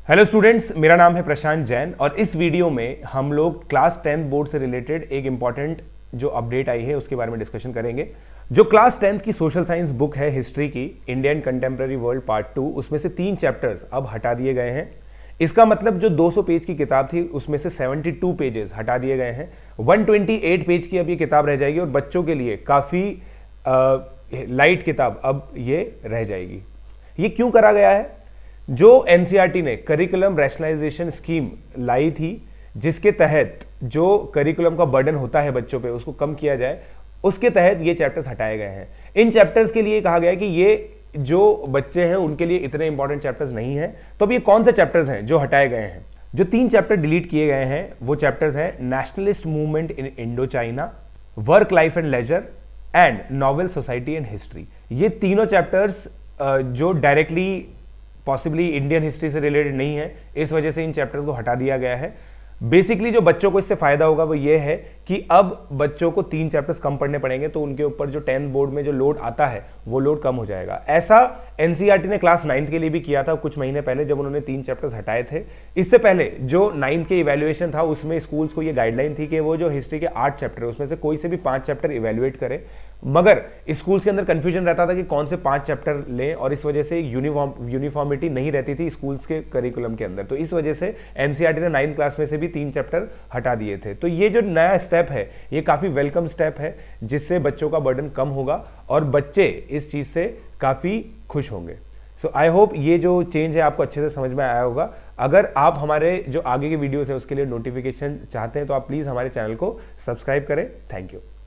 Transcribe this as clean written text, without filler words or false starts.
Hello students, मेरा नाम है प्रशांत जैन और इस वीडियो में हम लोग क्लास 10th बोर्ड से रिलेटेड एक इंपॉर्टेंट जो अपडेट आई है उसके बारे में डिस्कशन करेंगे। जो क्लास 10th की सोशल साइंस बुक है हिस्ट्री की, इंडियन कंटेम्प्रेरी वर्ल्ड पार्ट 2, उसमें से 3 चैप्टर्स अब हटा दिए गए हैं। इसका मतलब जो 200 पेज की किताब थी उसमें से 72 पेजेस हटा दिए गए हैं। 128 पेज की अब ये किताब रह जाएगी और बच्चों के लिए काफ़ी लाइट किताब अब ये रह जाएगी। ये क्यों करा गया है? जो एनसीईआरटी ने करिकुलम रैशनलाइजेशन स्कीम लाई थी, जिसके तहत जो करिकुलम का बर्डन होता है बच्चों पे उसको कम किया जाए, उसके तहत ये चैप्टर्स हटाए गए हैं। इन चैप्टर्स के लिए कहा गया है कि ये जो बच्चे हैं उनके लिए इतने इंपॉर्टेंट चैप्टर्स नहीं हैं। तो अब ये कौन से चैप्टर्स हैं जो हटाए गए हैं? जो 3 चैप्टर डिलीट किए गए हैं वो चैप्टर्स हैं nationalist movement in Indo China, work life and leisure and novel society and history. ये तीनों चैप्टर्स जो डायरेक्टली पॉसिबली इंडियन हिस्ट्री से रिलेटेड नहीं है, इस वजह से इन चैप्टर्स को हटा दिया गया है। बेसिकली जो बच्चों को इससे फायदा होगा वो ये है कि अब बच्चों को 3 चैप्टर्स कम पढ़ने पड़ेंगे, तो उनके ऊपर जो 10th बोर्ड में जो लोड आता है वो लोड कम हो जाएगा। ऐसा एनसीईआरटी ने क्लास 9th के लिए भी किया था कुछ महीने पहले, जब उन्होंने 3 चैप्टर्स हटाए थे। इससे पहले जो 9th के इवैल्यूएशन था उसमें स्कूल्स को ये गाइडलाइन थी कि वो जो हिस्ट्री के 8 चैप्टर है उसमें से कोई से भी 5 चैप्टर इवैल्यूएट करे, मगर स्कूल्स के अंदर कंफ्यूजन रहता था कि कौन से 5 चैप्टर लें और इस वजह से यूनिफॉर्मिटी नहीं रहती थी स्कूल्स के करिकुलम के अंदर। तो इस वजह से एनसीईआरटी ने 9th क्लास में से भी 3 चैप्टर हटा दिए थे। तो ये जो नया स्टेप है ये काफी वेलकम स्टेप है, जिससे बच्चों का बर्डन कम होगा और बच्चे इस चीज से काफी खुश होंगे। सो आई होप ये जो चेंज है आपको अच्छे से समझ में आया होगा। अगर आप हमारे जो आगे के वीडियोस है उसके लिए नोटिफिकेशन चाहते हैं तो आप प्लीज हमारे चैनल को सब्सक्राइब करें। Thank you.